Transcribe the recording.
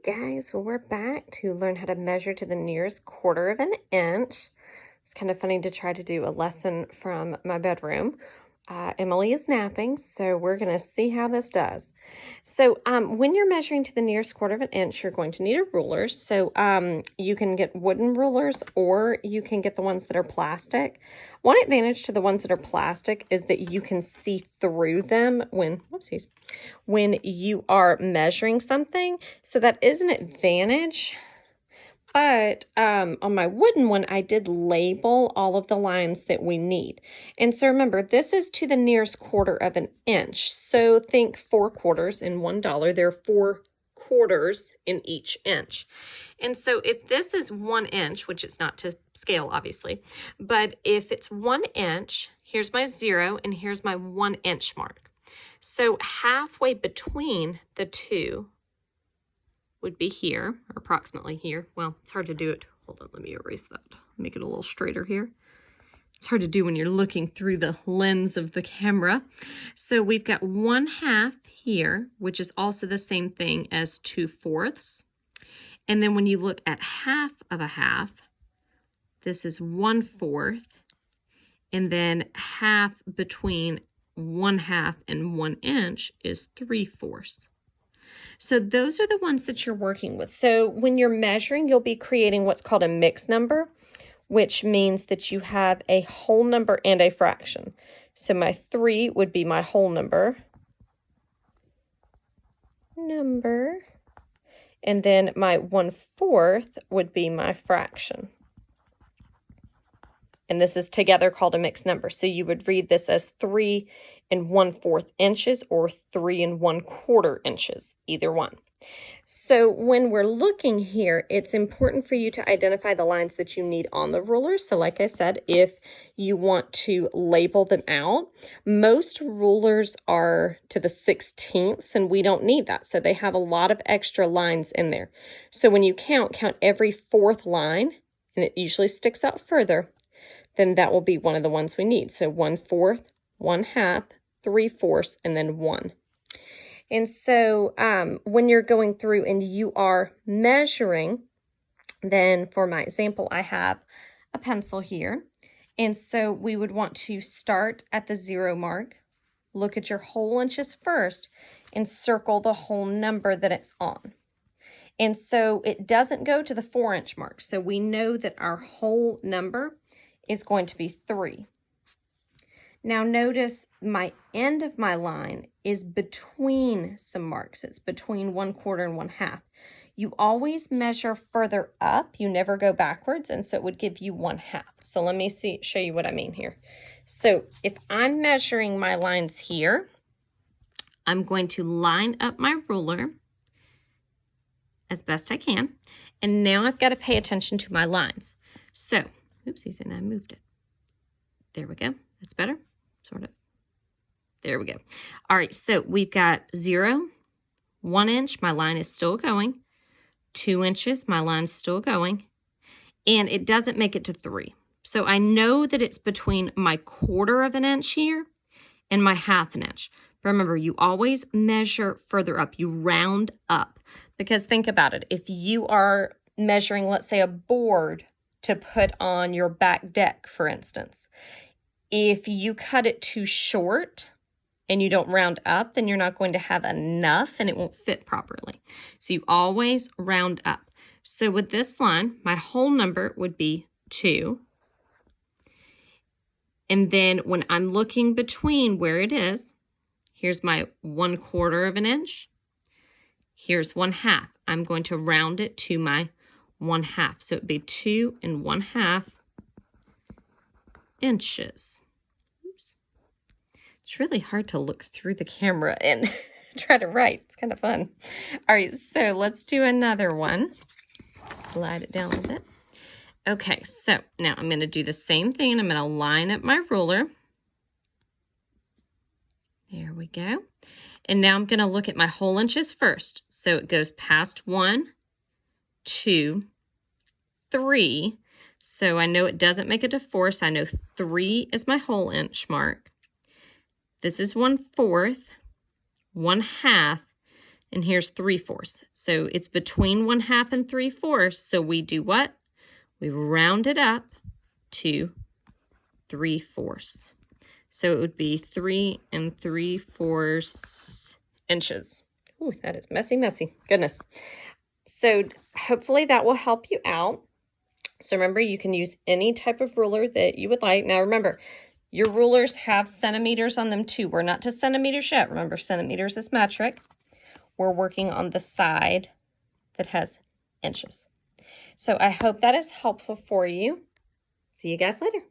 Guys, well, we're back to learn how to measure to the nearest quarter of an inch. It's kind of funny to try to do a lesson from my bedroom. Emily is napping, so we're going to see how this does. So when you're measuring to the nearest quarter of an inch, you're going to need a ruler. So you can get wooden rulers or you can get the ones that are plastic. One advantage to the ones that are plastic is that you can see through them when you are measuring something. So that is an advantage. But on my wooden one, I did label all of the lines that we need. And so remember, this is to the nearest quarter of an inch. So think 4 quarters in $1. There are 4 quarters in each inch. And so if this is 1 inch, which it's not to scale, obviously, but if it's 1 inch, here's my 0 and here's my 1 inch mark. So halfway between the two would be here, or approximately here. Well, it's hard to do it. Hold on, let me erase that. Make it a little straighter here. It's hard to do when you're looking through the lens of the camera. So we've got 1/2 here, which is also the same thing as 2/4. And then when you look at 1/2 of a half, this is 1/4. And then half between 1/2 and 1 inch is 3/4. So those are the ones that you're working with. So when you're measuring, you'll be creating what's called a mixed number, which means that you have a whole number and a fraction. So my 3 would be my whole number, and then my 1/4 would be my fraction. And this is together called a mixed number. So you would read this as 3 1/4 inches or 3 1/4 inches, either one. So when we're looking here, it's important for you to identify the lines that you need on the ruler. So like I said, if you want to label them out, most rulers are to the 16ths and we don't need that. So they have a lot of extra lines in there. So when you count every 4th line, and it usually sticks out further, then that will be one of the ones we need. So 1/4, 1/2, 3/4, and then 1. And so when you're going through and you are measuring, then for my example, I have a pencil here. And so we would want to start at the 0 mark, look at your whole inches first, and circle the whole number that it's on. And so it doesn't go to the 4 inch mark. So we know that our whole number is going to be 3. Now notice my end of my line is between some marks. It's between 1/4 and 1/2. You always measure further up. You never go backwards, and so it would give you 1/2. So let me show you what I mean here. So if I'm measuring my lines here, I'm going to line up my ruler as best I can. And now I've got to pay attention to my lines. So, oopsies, and I moved it. There we go. That's better. Sort of. There we go. All right, so we've got 0, 1 inch, my line is still going. 2 inches, my line's still going. And it doesn't make it to 3. So I know that it's between my 1/4 of an inch here and my 1/2 an inch. But remember, you always measure further up. You round up. Because think about it. If you are measuring, let's say, a board to put on your back deck, for instance, if you cut it too short and you don't round up, then you're not going to have enough and it won't fit properly. So you always round up. So with this line, my whole number would be 2. And then when I'm looking between where it is, here's my 1/4 of an inch. Here's 1/2. I'm going to round it to my 1/2. So it'd be 2 1/2 inches. Oops. It's really hard to look through the camera and try to write. It's kind of fun. All right, so let's do another one. Slide it down a little bit. Okay, so now I'm going to do the same thing. I'm going to line up my ruler. There we go. And now I'm going to look at my whole inches first. So it goes past 1, 2, 3. So I know it doesn't make it to 4, so I know 3 is my whole inch mark. This is 1/4, 1/2, and here's 3/4. So it's between 1/2 and 3/4. So we do what? We round it up to 3/4. So it would be 3 3/4 inches. Ooh, that is messy, messy. Goodness. So hopefully that will help you out. So remember, you can use any type of ruler that you would like. Now remember, your rulers have centimeters on them too. We're not to centimeters yet. Remember, centimeters is metric. We're working on the side that has inches. So I hope that is helpful for you. See you guys later.